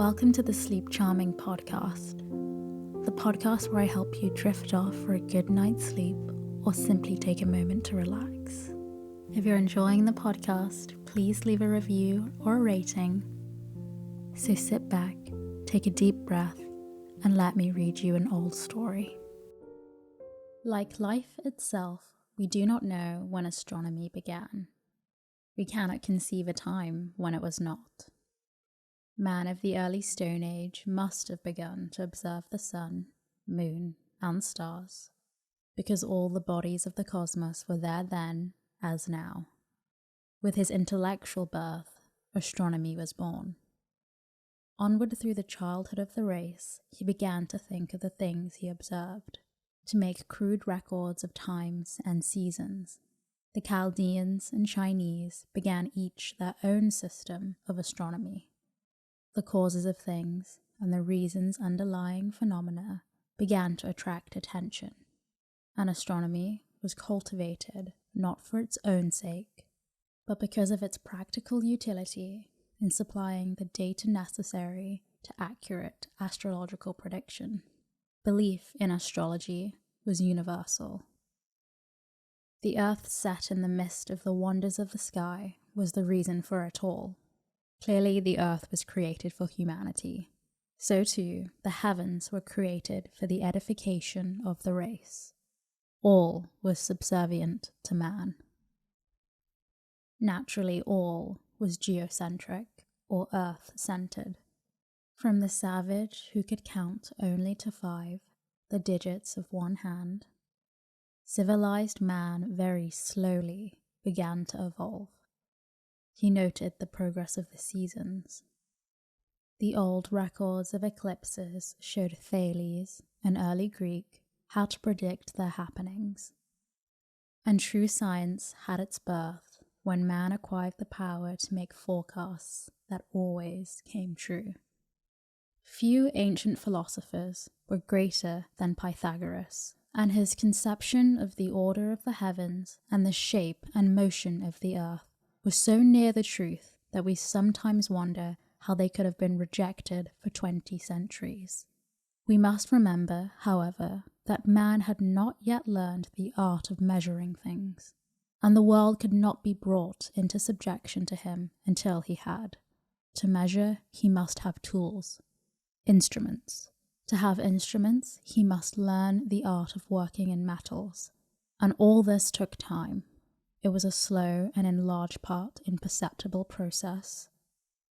Welcome to the Sleep Charming podcast, the podcast where I help you drift off for a good night's sleep or simply take a moment to relax. If you're enjoying the podcast, please leave a review or a rating. So sit back, take a deep breath, and let me read you an old story. Like life itself, we do not know when astronomy began. We cannot conceive a time when it was not. Man of the early Stone Age must have begun to observe the sun, moon, and stars, because all the bodies of the cosmos were there then as now. With his intellectual birth, astronomy was born. Onward through the childhood of the race, he began to think of the things he observed, to make crude records of times and seasons. The Chaldeans and Chinese began each their own system of astronomy. The causes of things and the reasons underlying phenomena began to attract attention, and astronomy was cultivated not for its own sake, but because of its practical utility in supplying the data necessary to accurate astrological prediction. Belief in astrology was universal. The earth set in the midst of the wonders of the sky was the reason for it all. Clearly, the earth was created for humanity. So too, the heavens were created for the edification of the race. All was subservient to man. Naturally, all was geocentric, or earth-centered. From the savage who could count only to 5, the digits of one hand, civilized man very slowly began to evolve. He noted the progress of the seasons. The old records of eclipses showed Thales, an early Greek, how to predict their happenings. And true science had its birth when man acquired the power to make forecasts that always came true. Few ancient philosophers were greater than Pythagoras, and his conception of the order of the heavens and the shape and motion of the earth was so near the truth that we sometimes wonder how they could have been rejected for 20 centuries. We must remember, however, that man had not yet learned the art of measuring things, and the world could not be brought into subjection to him until he had. To measure, he must have tools, instruments. To have instruments, he must learn the art of working in metals, and all this took time. It was a slow and in large part imperceptible process.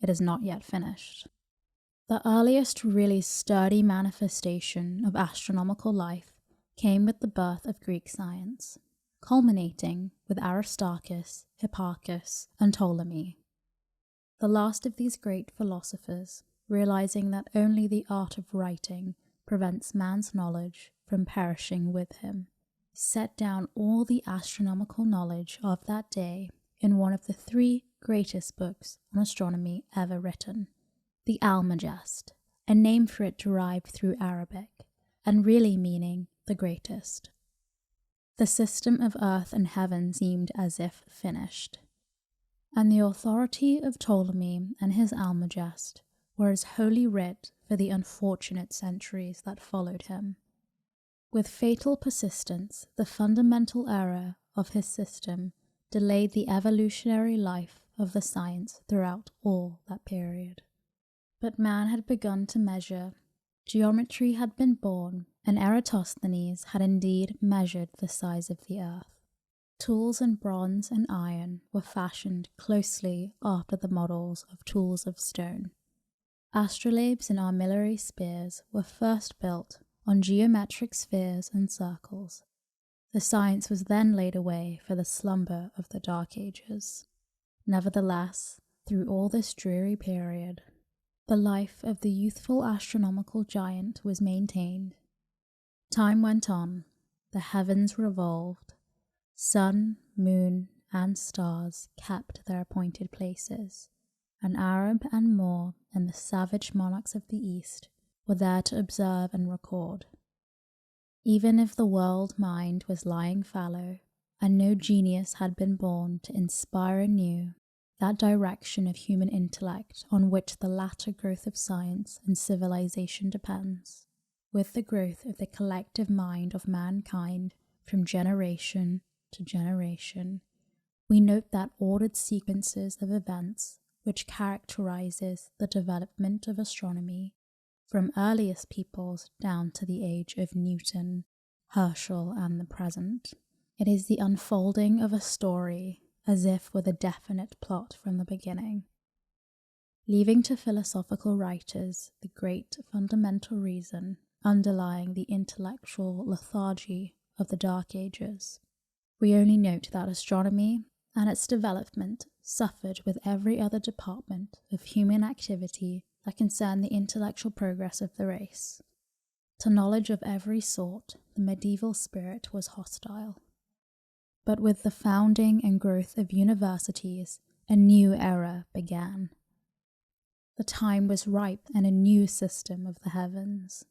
It is not yet finished. The earliest really sturdy manifestation of astronomical life came with the birth of Greek science, culminating with Aristarchus, Hipparchus, and Ptolemy. The last of these great philosophers, realizing that only the art of writing prevents man's knowledge from perishing with him, set down all the astronomical knowledge of that day in one of the 3 greatest books on astronomy ever written, the Almagest, a name for it derived through Arabic, and really meaning the greatest. The system of earth and heaven seemed as if finished, and the authority of Ptolemy and his Almagest were as holy writ for the unfortunate centuries that followed him. With fatal persistence, the fundamental error of his system delayed the evolutionary life of the science throughout all that period. But man had begun to measure, geometry had been born, and Eratosthenes had indeed measured the size of the earth. Tools in bronze and iron were fashioned closely after the models of tools of stone. Astrolabes and armillary spears were first built on geometric spheres and circles. The science was then laid away for the slumber of the Dark Ages. Nevertheless, through all this dreary period, the life of the youthful astronomical giant was maintained. Time went on, the heavens revolved, sun, moon, and stars kept their appointed places, and Arab and Moor and the savage monarchs of the East were there to observe and record. Even if the world mind was lying fallow, and no genius had been born to inspire anew, that direction of human intellect on which the latter growth of science and civilization depends, with the growth of the collective mind of mankind from generation to generation, we note that ordered sequences of events which characterizes the development of astronomy from earliest peoples down to the age of Newton, Herschel, and the present. It is the unfolding of a story as if with a definite plot from the beginning, leaving to philosophical writers the great fundamental reason underlying the intellectual lethargy of the Dark Ages. We only note that astronomy and its development suffered with every other department of human activity that concerned the intellectual progress of the race. To knowledge of every sort, the medieval spirit was hostile. But with the founding and growth of universities, a new era began. The time was ripe and a new system of the heavens.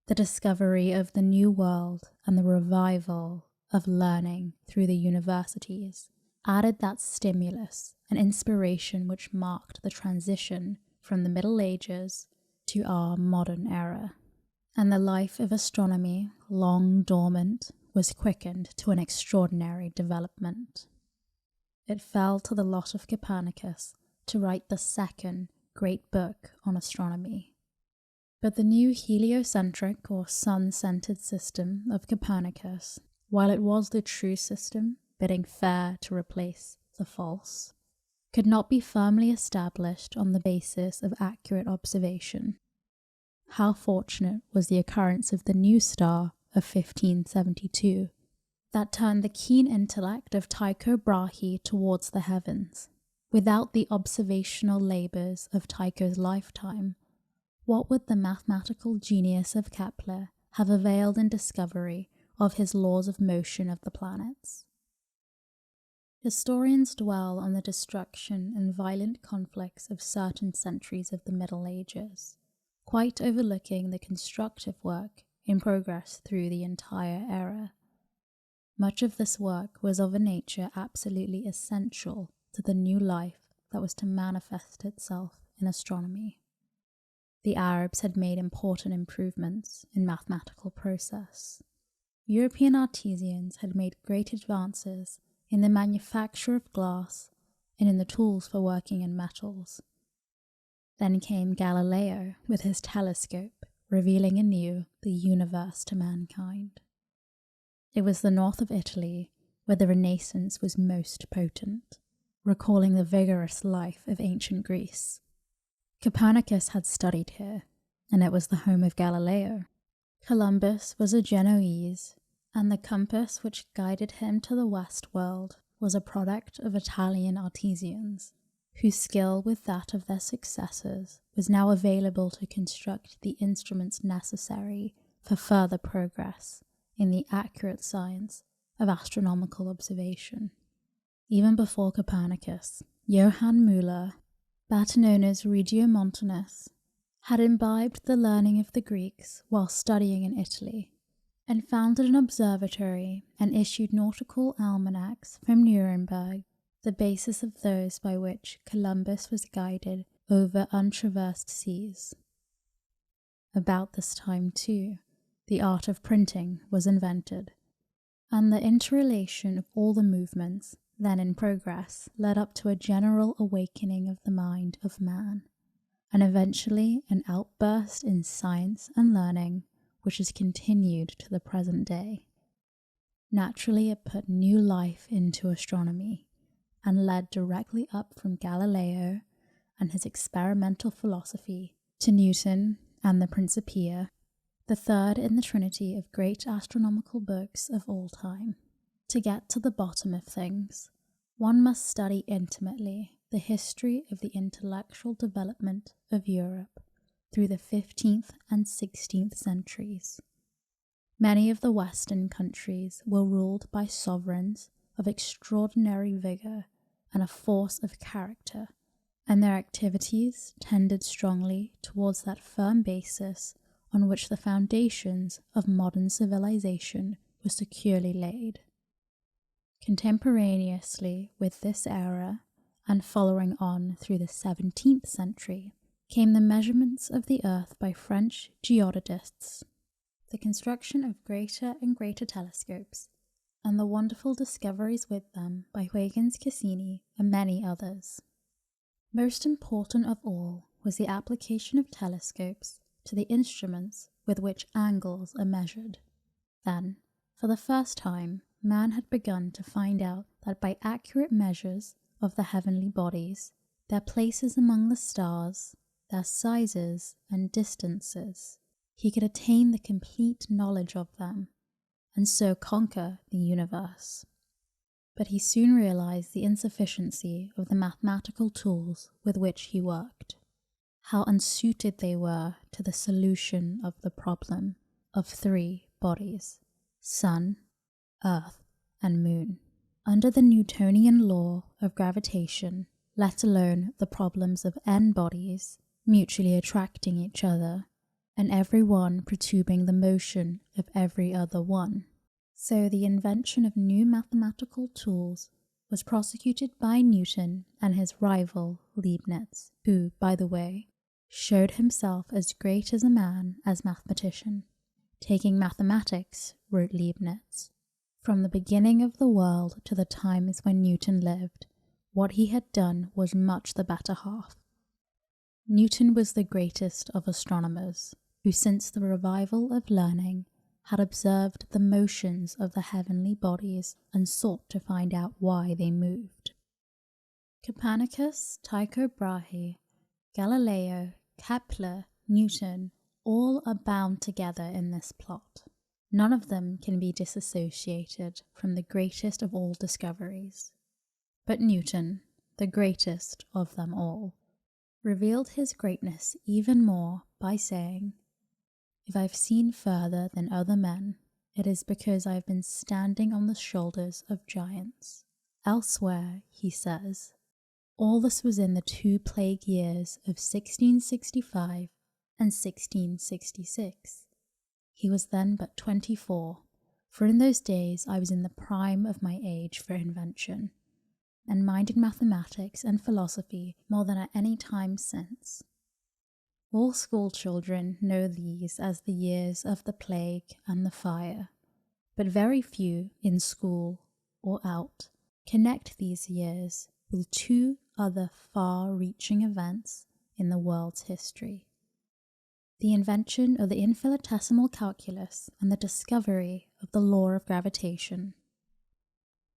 The discovery of the new world and the revival of learning through the universities added that stimulus and inspiration which marked the transition from the Middle Ages to our modern era. And the life of astronomy, long dormant, was quickened to an extraordinary development. It fell to the lot of Copernicus to write the second great book on astronomy. But the new heliocentric or sun-centered system of Copernicus, while it was the true system, bidding fair to replace the false, could not be firmly established on the basis of accurate observation. How fortunate was the occurrence of the new star of 1572 that turned the keen intellect of Tycho Brahe towards the heavens. Without the observational labours of Tycho's lifetime, what would the mathematical genius of Kepler have availed in discovery of his laws of motion of the planets? Historians dwell on the destruction and violent conflicts of certain centuries of the Middle Ages, quite overlooking the constructive work in progress through the entire era. Much of this work was of a nature absolutely essential to the new life that was to manifest itself in astronomy. The Arabs had made important improvements in mathematical process. European artisans had made great advances in the manufacture of glass and in the tools for working in metals. Then came Galileo with his telescope, revealing anew the universe to mankind. It was the north of Italy where the Renaissance was most potent, recalling the vigorous life of ancient Greece. Copernicus had studied here, and it was the home of Galileo. Columbus was a Genoese, and the compass which guided him to the West world was a product of Italian artisans, whose skill with that of their successors was now available to construct the instruments necessary for further progress in the accurate science of astronomical observation. Even before Copernicus, Johann Müller, better known as Regiomontanus, had imbibed the learning of the Greeks while studying in Italy, and founded an observatory and issued nautical almanacs from Nuremberg, the basis of those by which Columbus was guided over untraversed seas. About this time, too, the art of printing was invented, and the interrelation of all the movements then in progress led up to a general awakening of the mind of man, and eventually an outburst in science and learning which has continued to the present day. Naturally, it put new life into astronomy, and led directly up from Galileo and his experimental philosophy to Newton and the Principia, the third in the trinity of great astronomical books of all time. To get to the bottom of things, one must study intimately the history of the intellectual development of Europe through the 15th and 16th centuries. Many of the Western countries were ruled by sovereigns of extraordinary vigour and a force of character, and their activities tended strongly towards that firm basis on which the foundations of modern civilization were securely laid. Contemporaneously with this era, and following on through the 17th century came the measurements of the Earth by French geodetists, the construction of greater and greater telescopes, and the wonderful discoveries with them by Huygens, Cassini, and many others. Most important of all was the application of telescopes to the instruments with which angles are measured. Then, for the first time, man had begun to find out that by accurate measures of the heavenly bodies, their places among the stars, their sizes and distances, he could attain the complete knowledge of them, and so conquer the universe. But he soon realized the insufficiency of the mathematical tools with which he worked, how unsuited they were to the solution of the problem of three bodies, sun, earth, and moon, under the Newtonian law of gravitation, let alone the problems of n bodies mutually attracting each other, and every one perturbing the motion of every other one. So the invention of new mathematical tools was prosecuted by Newton and his rival Leibniz, who, by the way, showed himself as great as a man as mathematician. Taking mathematics, wrote Leibniz, from the beginning of the world to the times when Newton lived, what he had done was much the better half. Newton was the greatest of astronomers, who since the revival of learning had observed the motions of the heavenly bodies and sought to find out why they moved. Copernicus, Tycho Brahe, Galileo, Kepler, Newton, all are bound together in this plot. None of them can be disassociated from the greatest of all discoveries. But Newton, the greatest of them all, revealed his greatness even more by saying, "If I've seen further than other men, it is because I've been standing on the shoulders of giants." Elsewhere, he says, all this was in the 2 plague years of 1665 and 1666. He was then but 24, for in those days I was in the prime of my age for invention, and minded mathematics and philosophy more than at any time since. All school children know these as the years of the plague and the fire, but very few, in school or out, connect these years with 2 other far-reaching events in the world's history: the invention of the infinitesimal calculus and the discovery of the law of gravitation.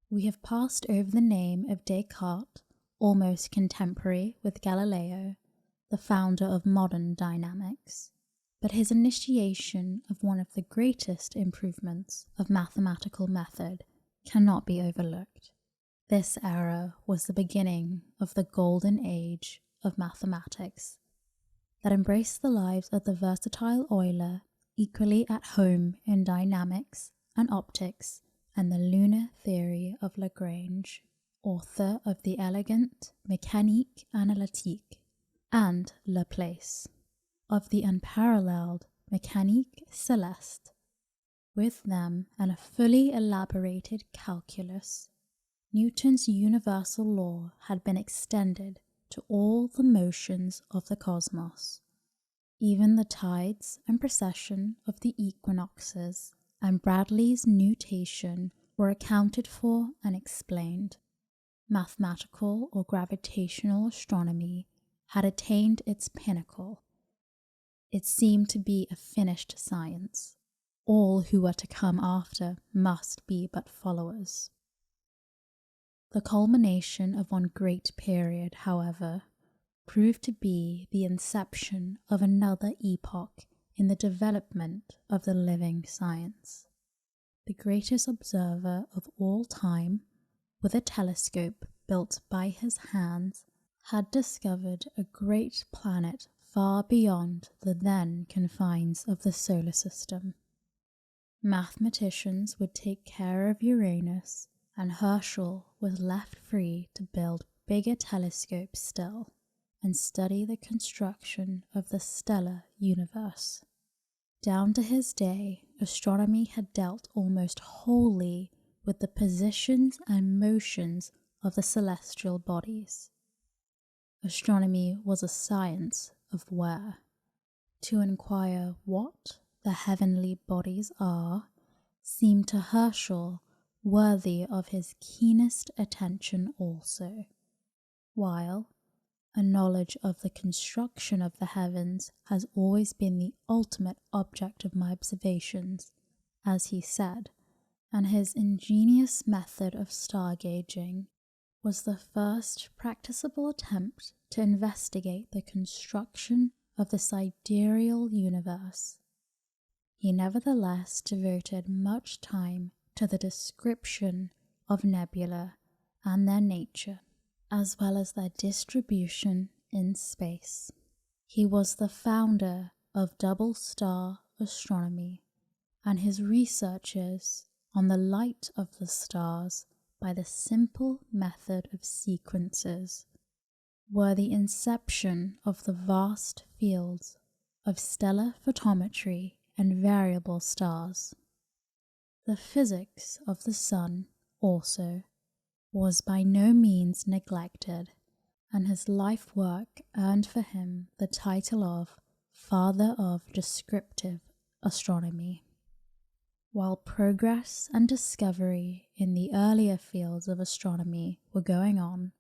We have passed over the name of Descartes, almost contemporary with Galileo, the founder of modern dynamics, but his initiation of one of the greatest improvements of mathematical method cannot be overlooked. This era was the beginning of the golden age of mathematics that embraced the lives of the versatile Euler, equally at home in dynamics and optics, and the lunar theory of Lagrange, author of the elegant Mécanique Analytique, and Laplace, of the unparalleled Mécanique Céleste. With them and a fully elaborated calculus, Newton's universal law had been extended to all the motions of the cosmos. Even the tides and precession of the equinoxes and Bradley's nutation were accounted for and explained. Mathematical or gravitational astronomy had attained its pinnacle. It seemed to be a finished science. All who were to come after must be but followers. The culmination of one great period, however, proved to be the inception of another epoch in the development of the living science. The greatest observer of all time, with a telescope built by his hands, had discovered a great planet far beyond the then confines of the solar system. Mathematicians would take care of Uranus, and Herschel was left free to build bigger telescopes still and study the construction of the stellar universe. Down to his day, astronomy had dealt almost wholly with the positions and motions of the celestial bodies. astronomy was a science of where. To inquire what the heavenly bodies are seemed to Herschel worthy of his keenest attention also, while a knowledge of the construction of the heavens has always been the ultimate object of my observations, as he said, and his ingenious method of star gauging was the first practicable attempt to investigate the construction of the sidereal universe. He nevertheless devoted much time to the description of nebula and their nature, as well as their distribution in space. He was the founder of double star astronomy, and his researches on the light of the stars by the simple method of sequences were the inception of the vast fields of stellar photometry and variable stars. The physics of the sun, also, was by no means neglected, and his life work earned for him the title of Father of Descriptive Astronomy. While progress and discovery in the earlier fields of astronomy were going on,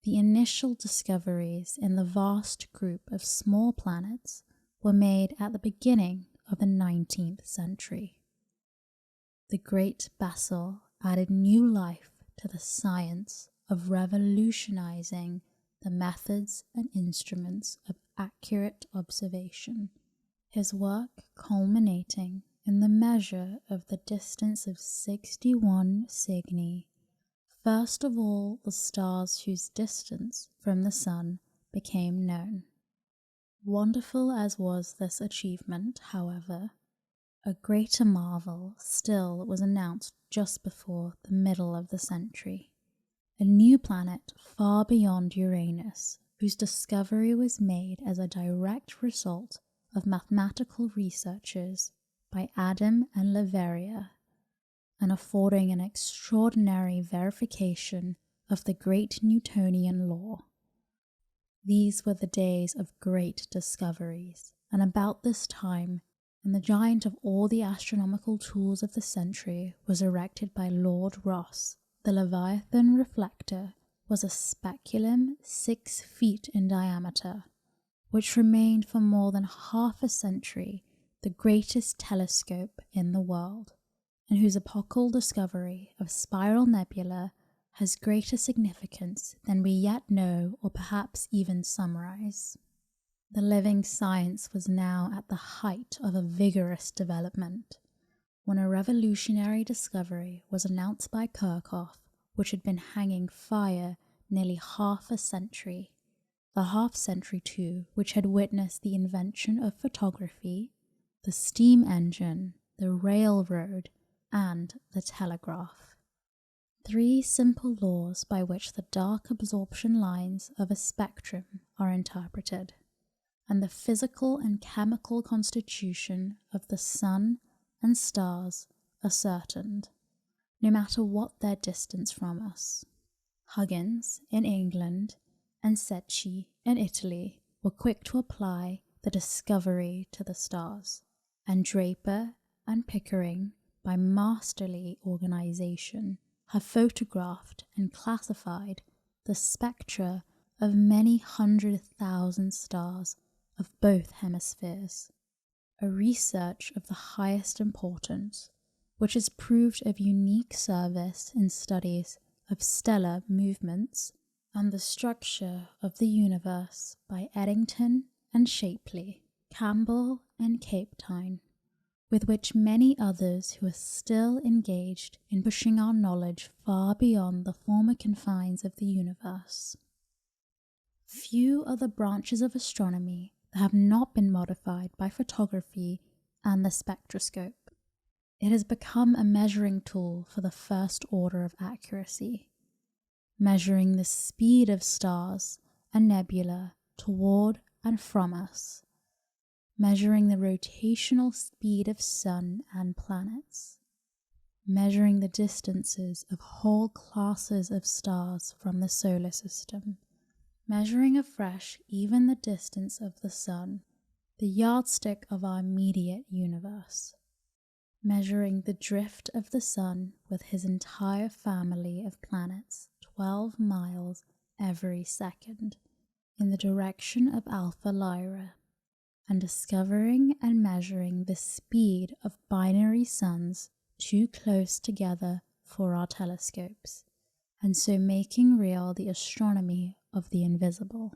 the initial discoveries in the vast group of small planets were made at the beginning of the 19th century. The great Bessel added new life to the science of revolutionizing the methods and instruments of accurate observation, his work culminating in the measure of the distance of 61 Cygni, first of all the stars whose distance from the sun became known. Wonderful as was this achievement, however, a greater marvel still was announced just before the middle of the century. A new planet far beyond Uranus, whose discovery was made as a direct result of mathematical researches by Adam and Leverrier, and affording an extraordinary verification of the great Newtonian law. These were the days of great discoveries, and about this time, and the giant of all the astronomical tools of the century was erected by Lord Rosse. The Leviathan reflector was a speculum 6 feet in diameter, which remained for more than half a century the greatest telescope in the world, and whose epochal discovery of spiral nebula has greater significance than we yet know or perhaps even summarize. The living science was now at the height of a vigorous development, when a revolutionary discovery was announced by Kirchhoff, which had been hanging fire nearly half a century, the half-century too which had witnessed the invention of photography, the steam engine, the railroad, and the telegraph. 3 simple laws by which the dark absorption lines of a spectrum are interpreted, and the physical and chemical constitution of the sun and stars ascertained, no matter what their distance from us. Huggins in England and Secchi in Italy were quick to apply the discovery to the stars, and Draper and Pickering, by masterly organization, have photographed and classified the spectra of many 100,000 stars of both hemispheres, a research of the highest importance, which has proved of unique service in studies of stellar movements and the structure of the universe by Eddington and Shapley, Campbell and Kapteyn, with which many others who are still engaged in pushing our knowledge far beyond the former confines of the universe. Few are the branches of astronomy that have not been modified by photography and the spectroscope. It has become a measuring tool for the first order of accuracy, measuring the speed of stars and nebula toward and from us, measuring the rotational speed of sun and planets, measuring the distances of whole classes of stars from the solar system, measuring afresh even the distance of the sun, the yardstick of our immediate universe, measuring the drift of the sun with his entire family of planets 12 miles every second in the direction of Alpha Lyra, and discovering and measuring the speed of binary suns too close together for our telescopes, and so making real the astronomy of the invisible.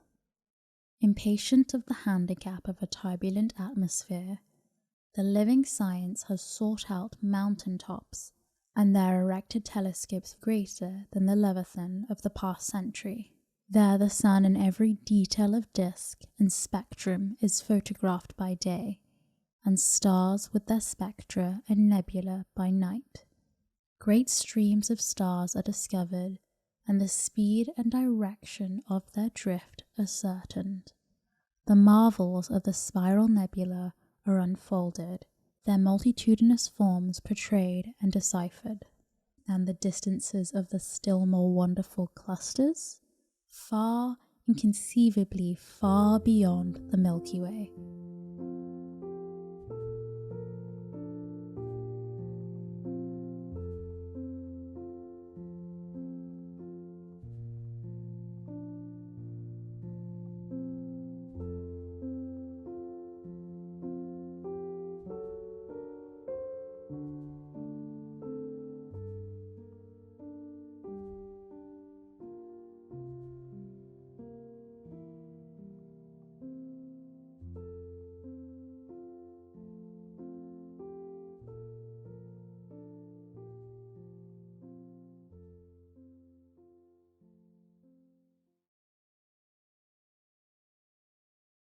Impatient of the handicap of a turbulent atmosphere, the living science has sought out mountain tops and there erected telescopes greater than the Leviathan of the past century. There the sun in every detail of disk and spectrum is photographed by day, and stars with their spectra and nebula by night. Great streams of stars are discovered, and the speed and direction of their drift ascertained. The marvels of the spiral nebula are unfolded, their multitudinous forms portrayed and deciphered, and the distances of the still more wonderful clusters, far, inconceivably far beyond the Milky Way.